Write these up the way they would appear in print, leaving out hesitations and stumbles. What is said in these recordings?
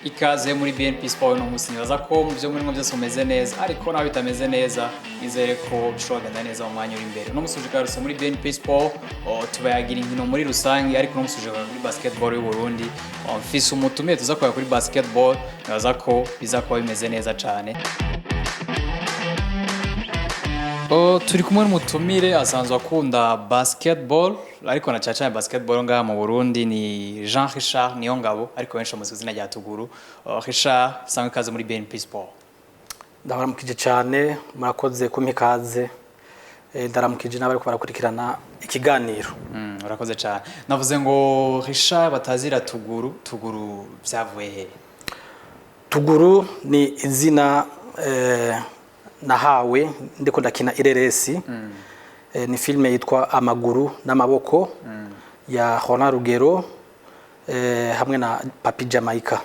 ikaze muri BNP Sport no musinyaza ko mu byo muri byose umeze neza ariko naho bitameze neza izere ko bishobora kugenda neza mu mwanya uri imbere no musuje karuse muri BNP Sport tubayagira inkino muri rusange ariko no musuje kuri basketball y'u Burundi mfise umutumire tuzakoya kuri basketball naza ko bizakuba bimeze neza cyane. Turi kumwe n'umutumire asanzwe akunda basketball ariko na cyane basketball ngaha mu Burundi ni Jean Richard Niyongabo ariko benshi mu izina rya Tuguru. Richard sangwe kaze muri BNP Sport. Ndabaramukije cyane murakoze kumikaze ndaramukije n'abari ko barakurikirana ikiganiro. Urakoze cyane. Navuze ngo Richard batazira Tuguru byavuye he? Tuguru ni izina nahawe ndiko ndakina ireresi ni filme yitwa Amaguru n'amaboko ya Ronald Rugero hamwe na Papi Jamaica.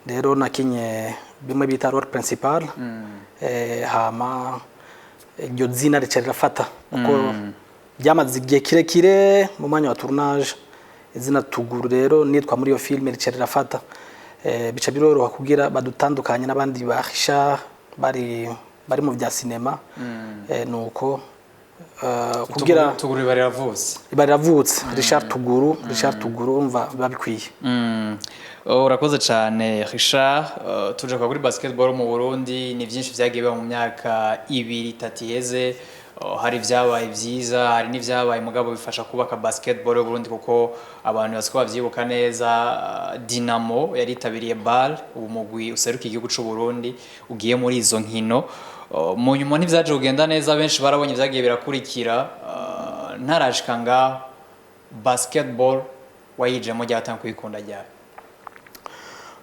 Rero nakinye bimwe bita role principal hama iryo zina rica rirafata kuko byamaze igihe kirekire mu mwanya wa tournage izina Tuguru rero nitwa muri iyo filme rica rirafata bica biroroha kugira badutandukanye n'abandi bahisha bari mu bya cinema nuko kugira Tuguru baravutse Richard Tuguru umva babikwiye. Urakoze cyane Richard. Tuje kwa kuri basketball mu Burundi ni byinshi byagiye mu myaka 2-3 yeze. Hari vyabaye byiza hari n'ivyabaye mugabo bifasha kubaka basketball y'u Burundi kuko abantu basiko bavyibuka neza Dinamo yari tabiriye BAL umugwi useruka igihugu cy'u Burundi ugiye muri izo nkino mu nyuma ntivyaje kugenda neza benshi barabonye vyagiye birakurikira ntarashika nga basketball wayijemo ryatanga kuyikunda ryari?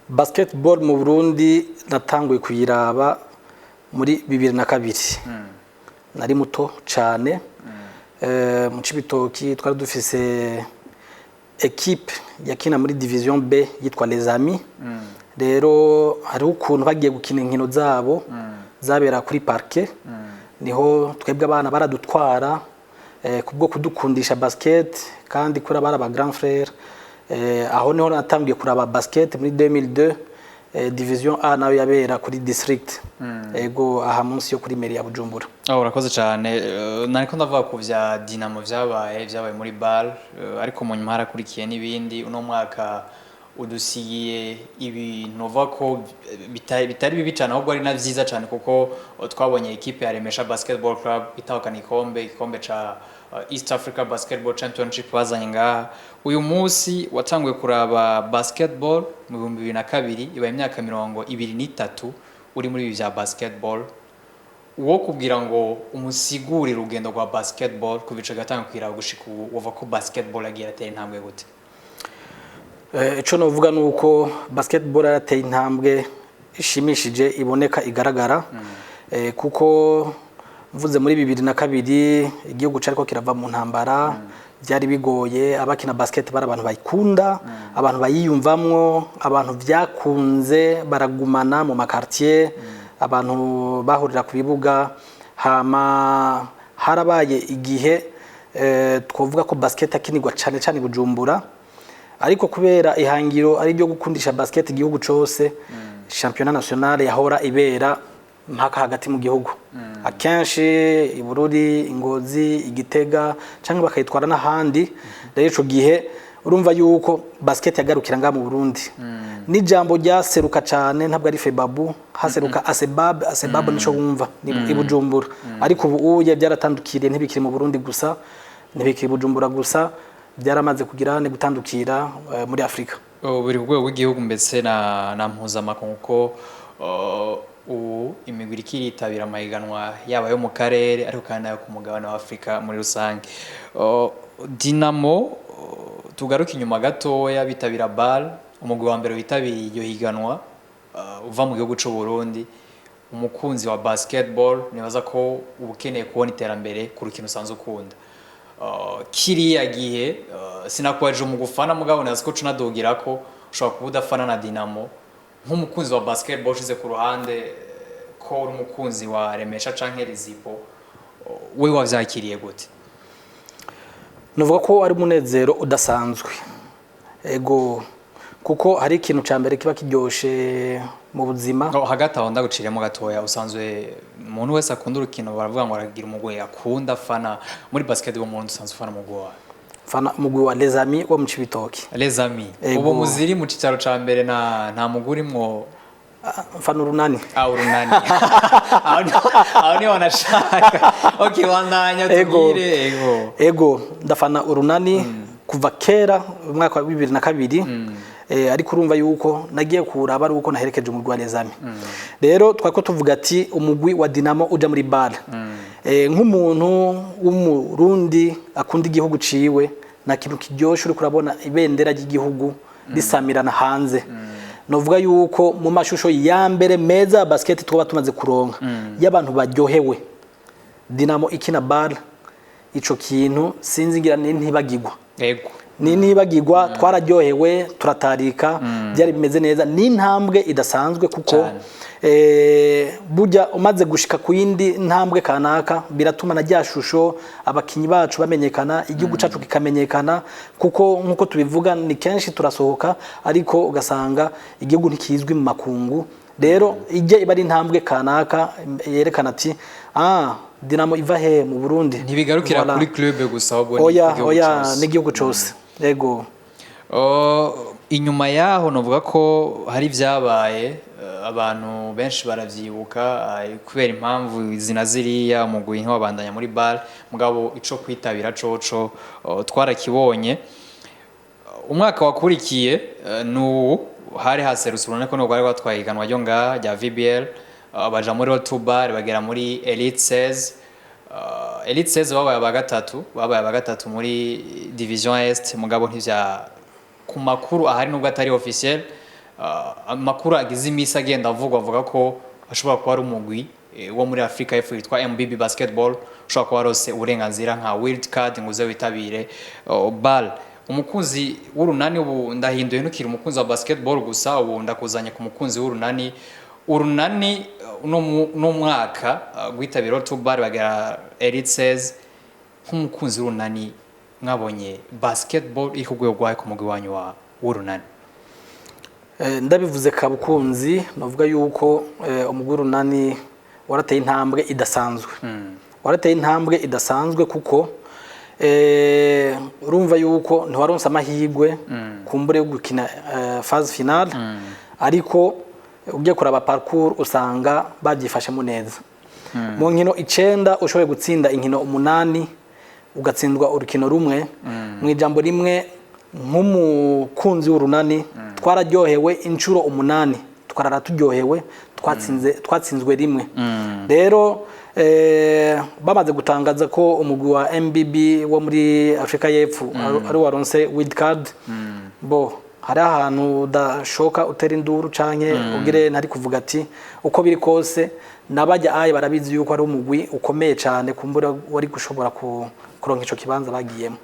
Basketball mu Burundi natanguye kuyiraba muri 2002 nari muto cyane mu Cibitoki twari dufise equipe yakina muri division B yitwa Les Amis. Rero hari ukuntu bagiye gukina inkino zabo zabera kuri parquet niho twebwe abana baradutwara kubwo kudukundisha basket kandi kuri abara ba grand frère aho niho natangiye kuraba basket muri 2002 division A nayo yabera kuri district ego aha munsi yo kuri mairie ya Bujumbura. Urakoze cyane. Nariko ndavuga ku vya Dinamo vyabaye muri BAL ariko mu nyuma harakurikiye n'ibindi uno mwaka udusigiye ibintu vako bitari bibi cyane ahubwo ari na vyiza cyane kuko twabonye equipe ya Remesha Basketball Club itahukana ikombe ca East Africa Basketball Championship bazanye ngaha. Uyu munsi watanguye kuraba basketball mu 2002 ibaye imyaka 23 uri muri vya basketball. Uwo kubwira ngo umusiguri rugendo rwa basketball kubica gatanga kwira gushika uva ko basketball agira ateye intambwe gute? Ico novuga nuko basketball yarateye intambwe ishimishije iboneka igaragara kuko mvuze muri 2002 igihugu cyariko kirava mu ntambara byari bigoye abakina basket bara abantu bayikunda abantu bayiyumvamwo abantu byakunze baragumana mu makartier abantu bahurira ku bibuga hama harabaye igihe twovuga ko basket akinirwa cyane Bujumbura ariko kubera ihangiro ari ryo gukundisha basket igihugu cyose championnat national yahora ibera mpaka hagati mu gihugu akenshi Ibururi Ingozi Igitega cyangwa bakayitwara n'ahandi. Rero ico gihe urumva yuko basket yagarukira nga mu Burundi n'ijambo ryaseruka cyane ntabwo ari Febabu haseruka Asebab nico wumva ni Bujumbura ariko ubu uye byaratandukiriye ntibikiri mu Burundi gusa ntibikiri Bujumbura gusa byaramaze kugira ne gutandukira muri Afrika buri rwego rw'igihugu mbese na mpuzamakungu ko imigwi ikiritabira amahiganwa yaba yo mu karere ariko kandi nayo ku mugabane wa Afrika muri rusange. Dinamo tugaruka inyuma gatoya bitabira BAL umugwi wa mbere witabiriye iyo higanwa uva mu gihugu cy'u Burundi umukunzi wa basketball nibaza ko ubukeneye kubona iterambere ku rukino usanzwe ukunda. Kiriya gihe sinakwaje umugufana mugabo nazi ko cunadogira ko ushobora kuba udafana na Dinamo nk'umukunzi wa basketball ushize ku ruhande ko uri umukunzi wa Remesha canke Rizipo we wavyakiriye gute? Nuvuga ko ari munezero udasanzwe ego kuko hari ikintu ca mbere kiba kiryoshe mu buzima. Hagati aho ndaguciremo gatoya, usanzwe umuntu wese akunda urukino baravuga ngo aragira umugwi akunda fana muri basketball, umuntu usanzwe ufana umugwi wawe? Fana umugwi wa Les Amis wo mu Cibitoke. Les Amis ubu muziri mu cicaro ca mbere nta mugwi urimwo? Fana urunani. Urunani. Aho niho wanashaka. Okay, wandanya tubwire. Ego ndafana urunani kuva kera umwaka wa 2002. Ariko urumva yuko nagiye kuraba ari uko naherekeje umugwi wa Les Amis. Rero twako tuvuga ati umugwi wa Dinamo uja muri BAL. Nk'umuntu w'umurundi akunda igihugu ciwe, na kintu kiryoshe uri kurabona ibendera ry'igihugu risamirana hanze. Novuga yuko mu mashusho ya mbere meza basket twaba tumaze kuronka y'abantu baryohewe Dinamo ikina BAL, ico kintu sinzi ngira ntibagirwa. Yego. Ntibagirwa, twararyohewe turatarika, byari bimeze neza, n'intambwe idasanzwe kuko burya umaze gushika ku yindi ntambwe kanaka biratuma na ryashusho abakinyi bacu bamenyekana, igihugu cacu kikamenyekana, kuko nkuko tubivuga ni kenshi turasohoka ariko ugasanga igihugu ntikizwi mu makungu. Rero ije iba ari intambwe kanaka yerekana ati Dinamo iva he mu Burundi, ntibigarukira kuri club gusa ahubwo oya n'igihugu cyose. Yego. Inyuma yaho novuga ko hari vyabaye, abantu benshi baravyibuka kubera impamvu izina ziriya umugwi wabandanya muri BAL, mugabo ico kwitabira coco twarakibonye. Umwaka wakurikiye hari haserutse urabona ko n'ubwo batwaye iganwa ryo ngaha rya VBL, baja muri Road BAL bagera muri Elite 16. Elite 16 babaye abagatatu muri Division Est, mugabo ntivya ku makuru ahari nubwo atari officiel. Amakuru agize imisi agenda avuga ko ashobora kuba ari umugwi wo muri Afrika y'Epfo yitwa MBB Basketball, ushobora kuba rose uburenganzira nka wild card ngo uze witabire BAL. Umukunzi w'urunani ubu ndahinduye ntukiri umukunzi wa basketball gusa, ubu ndakuzanye ku mukunzi w'urunani. Urunani no mwaka gwitabira Road BAL bagera Elite 16. Nk'umukunzi w'urunani mwabonye basketball iri ku rwego rwayo ku mugwi wanyu w'urunani? Ndabivuze kabukunzi navuga yuko umugwi w'urunani warateye intambwe idasanzwe. Warateye intambwe idasanzwe kuko urumva yuko ntiwaronse amahirwe kumbure yo gukina phase finale, ariko ugiye kuraba parcours usanga babyifashemo neza. Mu nkino 9 ushoboye gutsinda inkino 8, ugatsindwa urukino rumwe. Mu ijambo rimwe nk'umukunzi w'urunani twararyohewe inshuro 8, twarara turyohewe, twatsinzwe rimwe. Rero bamaze gutangaza ko umugwi wa MBB wo muri Afrika y'Epfo ari waronse wild card, hari ahantu udashoka utera induru canke ugire ntari kuvuga ati uko biri kose nabajya barabizi yuko ari umugwi ukomeye cyane kumbura wari gushobora kuronka ico kibanza bagiyemo.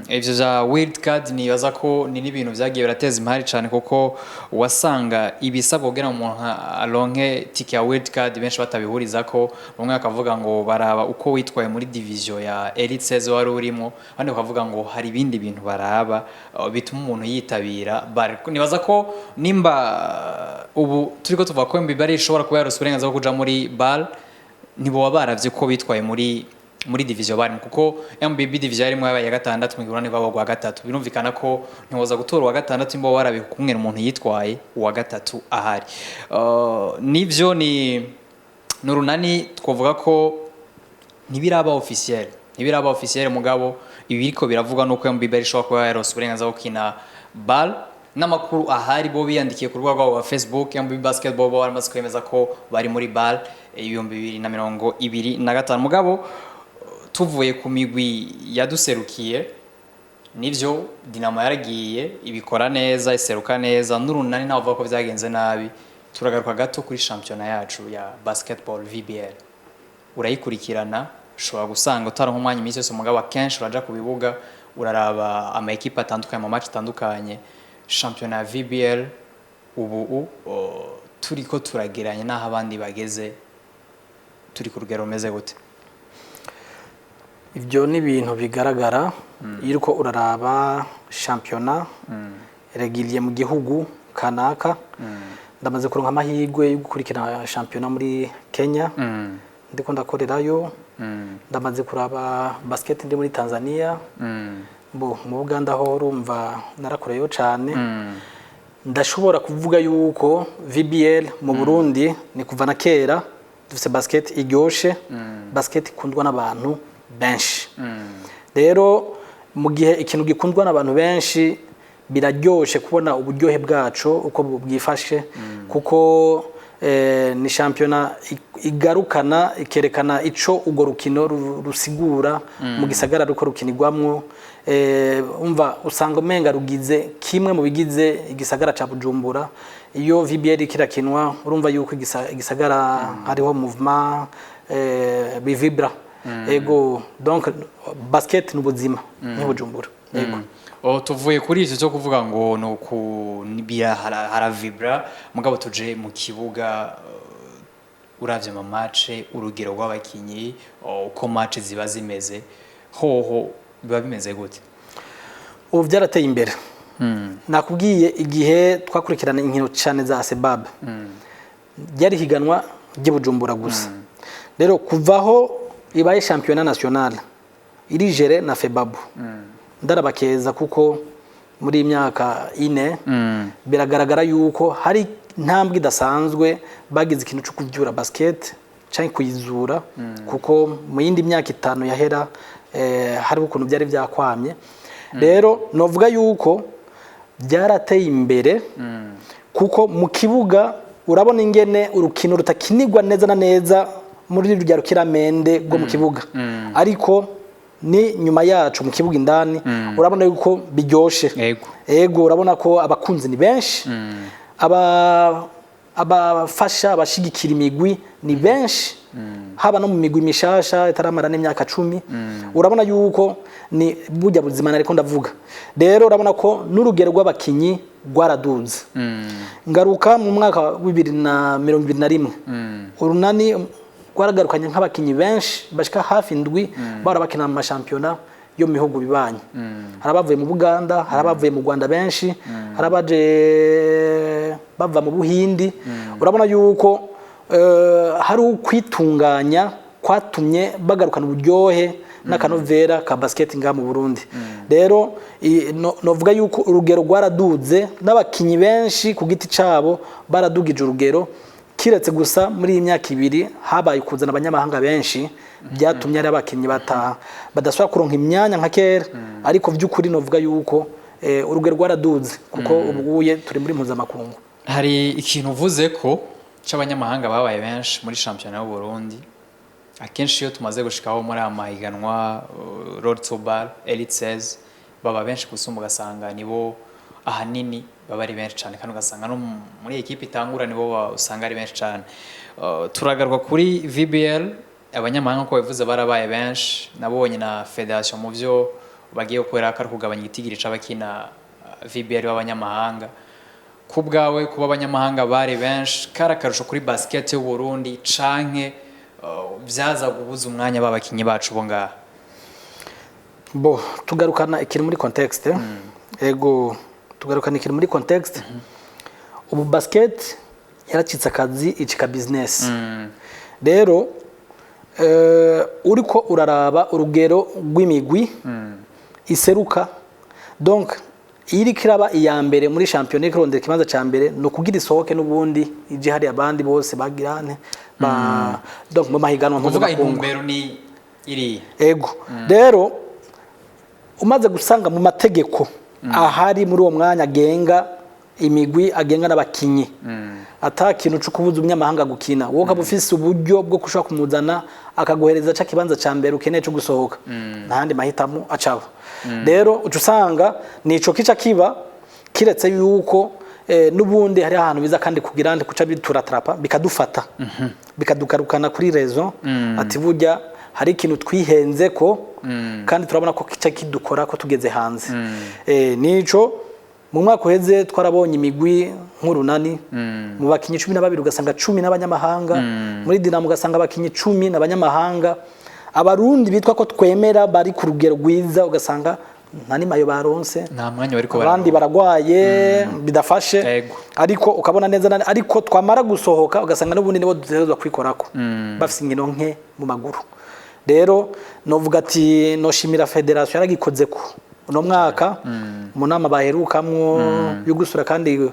Ivyo za wild card nibaza ko ni n'ibintu vyagiye birateza impari cyane, kuko wasanga ibisabwa kugira umuntu aronke tike ya wild card benshi batabihuriza ko. Umwe akavuga ngo baraba uko witwaye muri division ya Elite 16 wari urimo, abandi bakavuga ngo hari ibindi bintu baraba bituma umuntu yitabira BAL. Nibaza ko nimba ubu turiko tuvuga ko MBB ishobora kuba yarose uburenganzira bwo kuja muri BAL, nibo baravye ko bitwaye muri division bari, kuko MBB division yarimo yabaye gatandatu mu Rwanda babo gwa gatatu. Birumvikana ko ntiwoza gutora wa gatandatu imbo warabe kumwe umuntu yitwaye uwa gatatu ahari. Nivyo ni n'urunani twovuga ko ntibiraba officiel, mugabo ibiriko biravuga nuko MBB ishobora kuba yarose uburenganzira bwo kina BAL. N'amakuru ahari bo biyandikiye ku rwego rwa Facebook, MBB Basketball bo baramaze kwemeza ko bari muri BAL 2025. Mugabo tuvuye ku migwi yaduserukiye, nivyo Dinamo yaragiye ibikora neza, iseruka neza, n'urunani ntavuga ko vyagenze nabi. Turagaruka gato kuri championnat yacu ya basketball VBL. Urayikurikirana, ushobora gusanga utaronka umwanya imisi yose, mugabo akenshi uraja ku bibuga uraraba ama equipe atandukanye mu match atandukanye. Championnat VBL ubu turiko turageranye naho abandi bageze, turi ku rugero rumeze gute? Ivyo ni ibintu bigaragara iriko uraraba championnat regiliye mu gihugu kanaka ndamaze kuronka amahirwe yo gukurikirana shampiyona muri Kenya ndiko ndakorerayo ndamaze kuraba basket ndi muri Tanzania mu Uganda ho urumva narakoreyo cyane ndashobora kuvuga yuko VBL mu Burundi ni kuva na kera dufite basket iryoshe basket ikundwa n'abantu benshi rero mu gihe ikintu gikundwa n'abantu benshi biraryoshe kubona uburyohe bwacu uko bwifashe kuko ni shampiyona igarukana ikerekana ico ugo rukino rusigura mu gisagara ruko rukinirwamwo umva usanga umenga rugize kimwe mu bigize igisagara ca Bujumbura iyo VBL kirakinwa urumva yuko igisagara hariho movement bivibra ego donc basket n'ubuzima ni Bujumbura ego tuvuye kuri icyo cyo kuvuga ngo ni haravibra mugabo tuje mu kibuga uravye mu match urugero rw'abakinyi uko match ziba zimeze hoho biba bimeze gute ubu byarateye imbere nakubwiye igihe twakurikirana inkino cyane za Sebab byari higanwa ry'Ibujumbura gusa rero kuvaho ibaye championnat national iri gere na Febabu ndarabakeza kuko muri imyaka ine biragaragara yuko hari ntambwe idasanzwe bagize ikintu cyo kuvyura basket cyangwa kuyizura kuko mu yindi myaka 5 yahera hari ukuntu byari byakwamye rero novuga yuko byarateye imbere kuko mu kibuga urabona ingene urukino rutakinirwa neza na neza muri rujya rukiramende rwo mu kibuga ariko ni nyuma yacu mu kibuga indani urabona yuko biryoshe ego urabona ko abakunzi ni benshi abafasha abashigikira imigwi ni benshi haba no mu migwi mishasha itaramara n'imyaka 10 urabona yuko ni burya buzima nariko ndavuga rero urabona ko n'urugero rw'abakinyi rwaraduze ngaruka mu mwaka wa 2021 urunani gwaragarukanye nk'abakinyi benshi bashika hafi ndwi barabakina mu mashampiyona yo mihugu bibanye harabavuye mu Buganda harabavuye mu Rwanda benshi harabaje bava mu Buhindi urabona yuko hari ukwitunganya kwatumye bagarukana uburyohe n'akanovera ka basket nga mu Burundi rero novuga yuko urugero rwaraduze n'abakinyi benshi ku giti cabo baradugije urugero kiretse gusa muri imyaka 2 habaye kuzana abanyamahanga benshi byatumye ari abakinyi badashobora kuronka imyanya nka kera ariko vy'ukuri novuga yuko urugero rwaraduze kuko ubuye turi muri mpuzamakungu hari ikintu uvuze ko c'abanyamahanga babaye benshi muri championnat y'u Burundi akenshi iyo tumaze gushikaho muri amahiganwa Road to Bar Elite 16 baba benshi gusumba ugasanga nibo ahanini baba ari benshi cyane kandi ugasanga no muri equipe itangura nibo usanga ari benshi cyane turagaruka kuri VBL abanyamahanga ko bivuze barabaye benshi nabonye na federation mu byo bagiye gukorera kari kugabanya igitigiri c'abakina VBL w'abanyamahanga kubgawe kuba abanyamahanga bari benshi karakarusho kuri basket y'u Burundi canke byaza gubuza umwanya babakinyi bacu bo ngaha bo tugarukana ikiri muri context ego tugarukana ikiri muri context ubu basket yaracitse akazi icika business rero uriko uraraba urugero rw'imigwi iseruka donc iri kiraba iya mbere muri championnat kirondera kibanza ca mbere no kugira isohoke n'ubundi ije hari abandi bose bagirane donc mu mahiganwa kuvuga intumbero ni iri ego rero umaze gusanga mu mategeko ahari muri uwo mwanya agenga imigwi agenga n'abakinyi atakintu cyo kubuza umunyamahanga gukina wowe kabufise uburyo bwo kushaka kumuzana akagohereza ca kibanza ca mbere ukeneye cyo gusohoka ntandi mahitamo acaba rero ucusanga nico kica kiba kiretse yuko nubundi hari ahantu biza kandi kugira kuca bituratrapa bikadufata bikadukarukana kuri raison ati burya hari ikintu twihenze ko kandi turabona ko kica kidukora ko tugeze hanze nico mu mwaka uheze twarabonye imigwi nk'urunani mu bakinyi 12 ugasanga 10 n'abanyamahanga muri Dinamo ugasanga abakinyi 10 n'abanyamahanga abarundi bitwa ko twemera bari ku rugero rwiza ugasanga nta nimayo baronse nta mwanya bariko abandi baragwaye bidafashe ariko ukabona neza ariko twamara gusohoka ugasanga n'ubundi nibo dutegerezwa kwikorako bafise inkino nke mu maguru rero novuga ati noshimira federation yaragikoze ko uno mwaka mu nama baherukamwo yo gusura kandi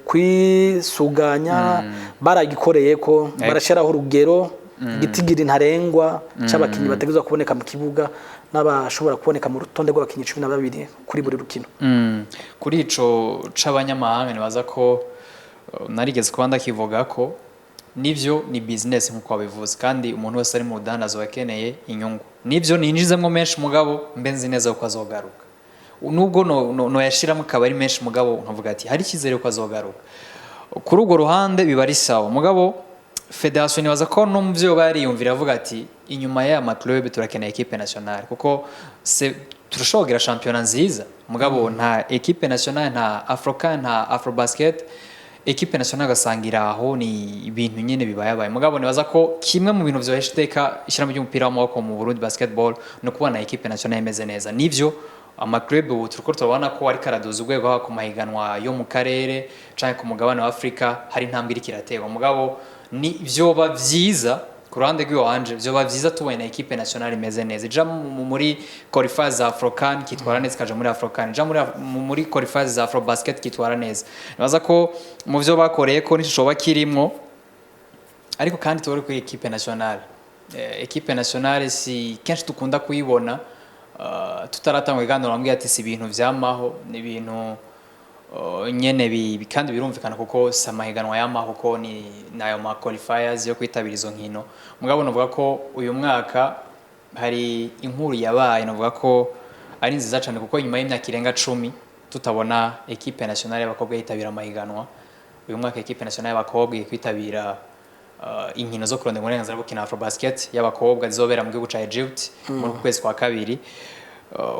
kwisuganya baragikoreye ko barashiraho urugero igitigiri ntarengwa c'abakinyi bategezwa kuboneka mu kibuga n'abashobora kuboneka mu rutonde rw'abakinyi 12 kuri buri rukino kuri ico c'abanyamahanga nibaza ko narigeze kubanda kivuga ko nivyo ni business nkuko wabivuze kandi umuntu wese ari mu dandazo wakeneye inyungu nivyo ninjizemwe menshi mugabo mbenzi neza ko azogaruka nubwo no yashiramo kabari menshi mugabo nkavuga ati hari kizere ko azogaruka kuri urwo ruhande biba ari sawa mugabo federation nibaza ko no muvyo bariyumvira avuga ati inyuma ya ma club turakeneye equipe nationale kuko turashogira championnat nziza mugabo nta equipe nationale nta African nta Afrobasket equipe nationale gasangira aho ni ibintu nyene bibayabaye mugabo nibaza ko kimwe mu bintu vyo hashteka ishira mu by'umupira w'amaboko mu Burundi basketball no kubona equipe nationale imeze neza nivyo ama club ubu turiko turabona ko ari karaduza urwego ha ku mahiganwa yo mu karere canke ku mugabane wa Afrika hari intambwe iri kirategwa mugabo ni vyoba vyiza ku ruhande rw'iwanje vyoba vyiza tubona equipe nationale imeze neza ija muri qualifiers za Afrocan kitwara neza kaja muri Afrocan ija muri qualifiers za Afrobasket kitwara neza nibaza ko mu vyo bakoreye ko nishoba kirimo ariko kandi tubore ko equipe nationale equipe nationale si kenshi tukunda kuyibona tutaratanga igando nambwiye ati si ibintu vyamaho ni ibintu nyene kandi birumvikana kuko samahiganwa yamaho ko ni nayo ma qualifiers yo kwitabira izo nkino mugabo novuga ko uyu mwaka hari inkuru yabaye novuga ko ari nziza cyane kuko nyuma y'imyaka irenga 10 tutabona equipe nationale y'abakobwa yitabira amahiganwa uyu mwaka equipe nationale y'abakobwa kwitabira inkino zo kurondera uburenganzira bwo gukina Afrobasket y'abakobwa zizobera mu gihugu ca Egypt mu kwezi kwa kabiri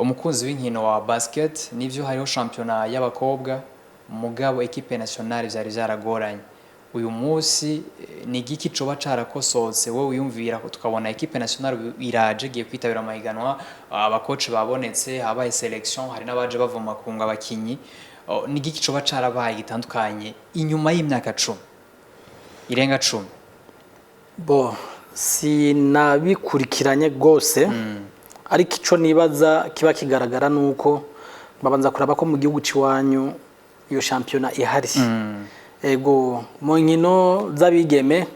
umukunzi w'inkino wa basket nivyo hariho championnat y'abakobwa mugabo equipe nationale vyari vyaragoranye uyu munsi ni giki coba carakosotse wowe uyumvira ko tukabona equipe nationale iraje giye kwitabira amahiganwa abakoci babonetse habaye selection hari n'abaje bavoma kunga abakinyi ni giki coba carabaye gitandukanye inyuma y'imyaka 10 irenga 10 bo sinabikurikiranye gose ariko ico nibaza kiba kigaragara nuko babanza kuraba ko mu gihugu ciwanyu iyo championnat ihari ego mu nkino z'abigeme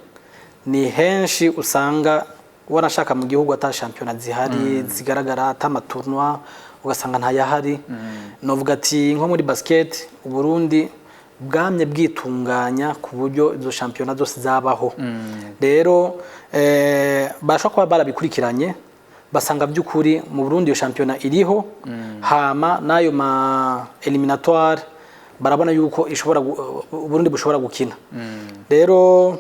ni henshi usanga wanashaka mu gihugu ata championnat zihari zigaragara ata matournoi ugasanga nta yahari novuga ati nko muri basket uburundi bwamye bwitunganya ku buryo izo championnat zose zabaho rero bashaka kuba barabikurikiranye basanga by'ukuri mu Burundi yo championnat iriho hama nayo ma eliminatoire barabona yuko ishobora Burundi bushobora gukina rero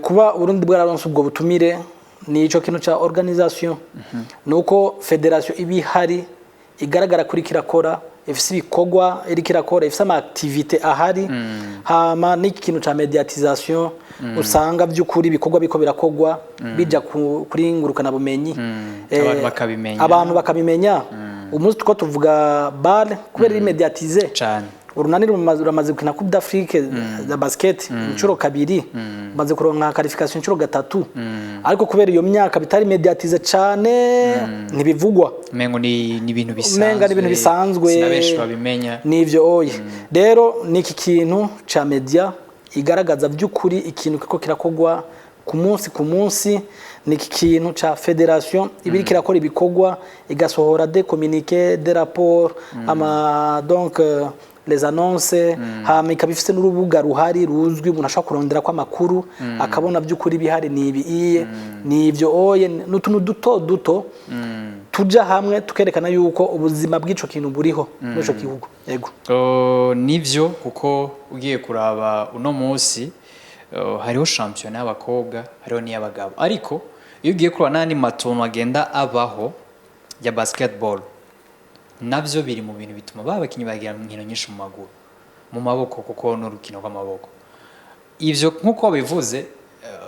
kuba Burundi bwararonse ubwo butumire ni ico kintu ca organisation nuko federation ibihari igaragara kuri kirakora ifise ibikogwa iri kirakora ifise ama activité ahari hama n'iki kintu ca mediatisation usanga by'ukuri bikogwa biko birakogwa bija kuri ngurukana bumenyi abantu bakabimenya umunsi tuko tuvuga bal kubera iri mediatize cyane urunani ramaze gukina Coupe d'Afrique za basket inshuro kabiri maze kuronka qualification inshuro gatatu ariko kubera iyo myaka bitari mediatize cyane ntibivugwa mengo ni ibintu bisanzwe sinabenshi babimenya nivyo oye rero niki kintu ca media igaragaza by'ukuri ikintu kiko kirakogwa ku munsi niki kintu ca federation ibiri kirakora ibikogwa igasohora des communiqués des rapports ama donc les annonces hama ikabifise n'urubuga ruhari ruzwi umuntu ashaka kurondera kwa makuru akabona by'ukuri bihari nibiye nivyo oye n'utuntu duto tuja hamwe tukerekana yuko ubuzima bw'ico kintu buriho n'icyo gihugu yego nivyo kuko ugiye kuraba uno munsi hariho championnat y'abakobwa hariho n'iy'abagabo ariko iyo ugiye kuraba n'andi matono agenda abaho ya basketball navyo biri mu bintu bituma babakinyi bagira inkino nyinshi mu maboko kuko n'urukino rw'amaboko ivyo nkuko bivuze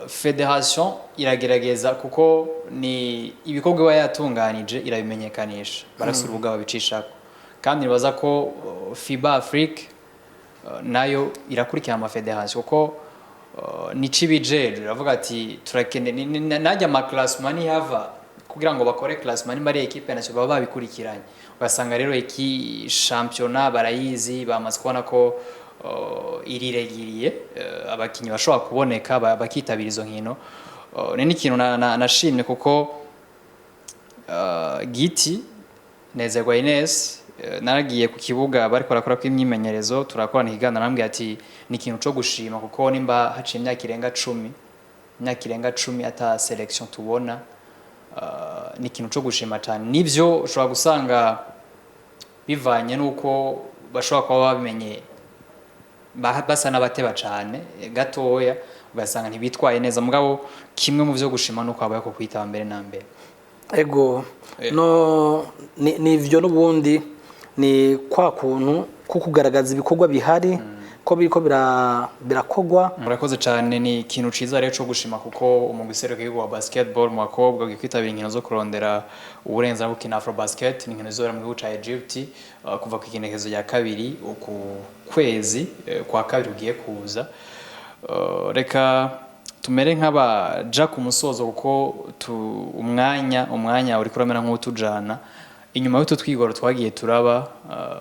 federation iragerageza kuko ni ibikorwa iba yatunganije irabimenyekanisha barasura urubuga babicishako kandi nibaza ko FIBA Afrique nayo irakurikira ama federation kuko nici bijeje iravuga ati turakene najya ama classement yava kugira ngo bakore classement bari equipe nationale baba babikurikiranye ugasanga rero iki championnat barayizi bamaze kubona ko iriregiriye abakinyi bashobora kuboneka bakitabira izo nkino ni n'ikintu nashimye kuko Giti Nezerwa Ines naragiye ku kibuga bari korakora ko imyimenyerezo turakorana ikiganiro nambwiye ati ni ikintu cyo gushima kuko nimba haciye imyaka irenga 10 ata selection tubona ni ikintu cyo gushima cyane nivyo ushobora gusanga bivanye nuko bashobora kuba babimenye basa n'abateba cyane gatoya ugasanga ntibitwaye neza mugabo kimwe mu byo gushima nuko abaye ko kwitaba mbere na mbere ego no nivyo n'ubundi ni kwa kuntu kukugaragaza ibikorwa bihari ko biriko birakogwa murakoze cyane ni ikintu ciza rero cyo gushima kuko umugiseruko wa basketball mu bakobwa gikwitabira inkino zo kurondera uburenza bukina Afro Basket ni inkino zobera mu gihugu ca Egypt kuva ku ikinekezo ya kabiri ku kwezi kwa kabiri ugiye kuza reka tumere nk'abaja ku musozo kuko umwanya uri kuramera nk'utujana inyuma y'utu twigoro twagiye turaba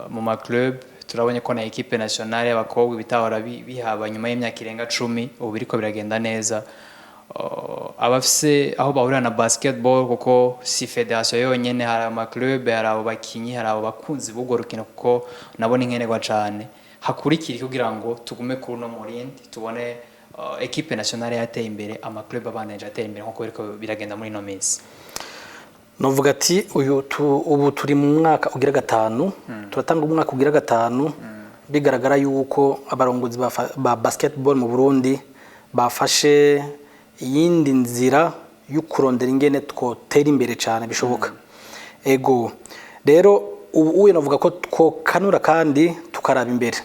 mu ma club turabonye ko na equipe nationale y'abakobwa bitahora bihaba nyuma y'imyaka irenga 10 ubu biriko biragenda neza abafise aho bahurira na basketball kuko si federation yonyene hari ama club hari abo bakinyi hari abo bakunzi b'ubwo rukino kuko nabone inkenerwa cyane hakurikira kugira ngo tugume kuri no murindi tubone equipe nationale yateye imbere ama club abanaje ateye imbere nko biriko biragenda muri no minsi novuga ati ubu turi mu mwaka ugira gatanu turatanga umwaka ugira gatanu bigaragara yuko abarongozi ba basketball mu Burundi bafashe yindi nzira y'ukurondera ingene twotera imbere cyane bishoboka ego rero ubu navuga ko twokanura kandi tukaraba imbere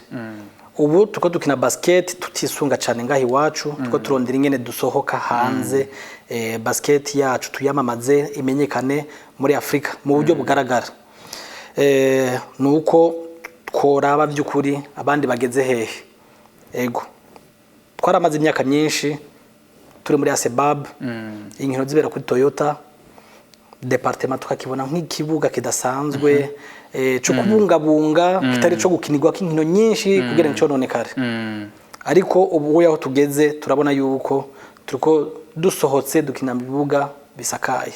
ubu tuko dukina basket tutisunga cyane ngahi wacu tuko turondera ingene dusohoka hanze basket yacu tuyamamaze imenyekane muri Afrika mu buryo bugaragara nuko tworaba byukuri abandi bageze hehe ego twaramaze imyaka myinshi turi muri Asebab inkino zibera kuri Toyota departement tukakibona nk'ikibuga kidasanzwe cyo kubungabunga kitari cyo gukinirwa k'inkino nyinshi kugira ngo cyononekare ariko ubu yaho tugeze turabona yuko turiko dusohotse dukina mu bibuga bisakaye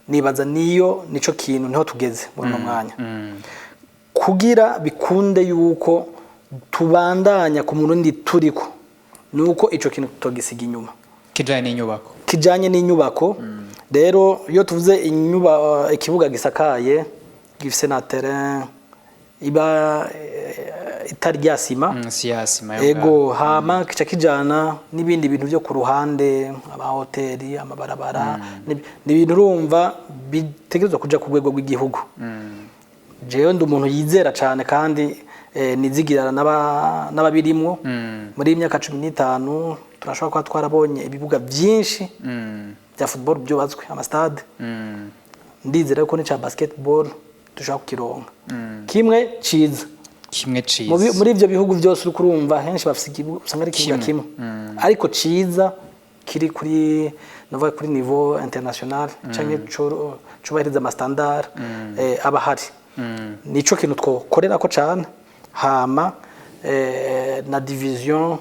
nibaza nico kintu niho tugeze muri no mwanya kugira bikunde yuko tubandanya ku murundi turiko nuko ico kintu tugisiga inyuma kijanye n'inyubako rero iyo tuvuze ikibuga gisakaye gifise na terrain iba itari ryasima ego hama kica kijana n'ibindi bintu byo ku ruhande amahoteli amabarabara n'ibintu urumva bitegerezwa kuja ku rwego rw'igihugu jewe ndi umuntu yizera cyane kandi nizigirana n'ababirimwo muri imyaka 15 turashobora kuba twarabonye ibibuga byinshi bya football byubatswe amastade ndizera ko n'icya basketball dushaka kukironka kimwe ciza muri ivyo bihugu byose uri kurumva henshi bafise ikibuga usanga ari ikibuga kimwe ariko ciza kiri kuri nova kuri niveau international canke cubahiriza ama standard abahari nico kintu twokorera ko cyane hama na division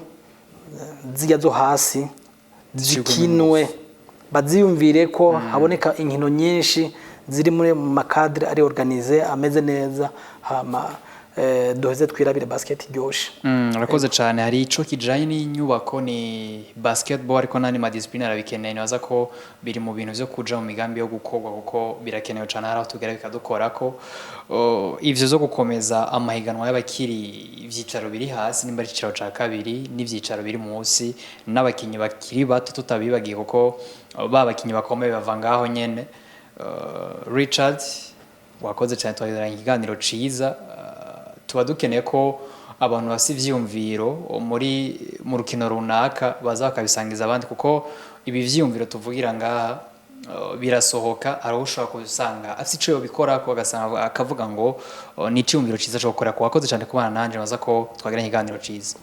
zijya zo hasi zikinwe baziyumvire ko haboneka inkino nyinshi ziri muri makadre ari organize ameze neza hama doheze twirabire basket ryoshe urakoze cyane hari ico kijanye n'inyubako ni basketball ariko nani ma discipline arabikeneye nibaza ko biri mu bintu byo kuja mu migambi yo gukorwa kuko birakenewe cyane hari aho tugera bikadukora ko ivyo zo gukomeza amahiganwa y'abakiri ivyicaro biri hasi nimba icicaro ca kabiri n'ivyicaro biri munsi n'abakinyi bakiri bato tutabibagiye kuko babakinyi bakomeye bavangaho nyene Richard wakoze cyane twagiranye ikiganiro ciza tuba dukeneye ko abantu bafite ivyiyumviro mu rukino runaka baza bakabisangiza abandi kuko ibi vyiyumviro tuvugira ngaha birasohoka ari ushobora kubisanga afite ico yobikora ko agasanga akavuga ngo ni iciyumviro ciza cyo gukora ko wakoze cyane kubana nanje baza ko twagiranye iganiro ciza.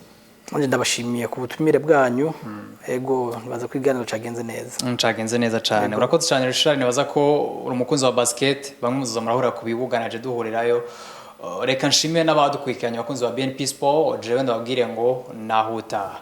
Nje ndabashimiye ku butumire bwanyu ego baza kwiganiro cagenze neza. Cagenze neza cyane. Urakoze cyane Richard nibaza ko uri umukunzi wa basket bamwe muzuza murahura ku bibuga naje duhurirayo. Reka nshimire n'abadukurikiranye abakunzi ba BNP Sport jewe ndababwire ngo nahutaha.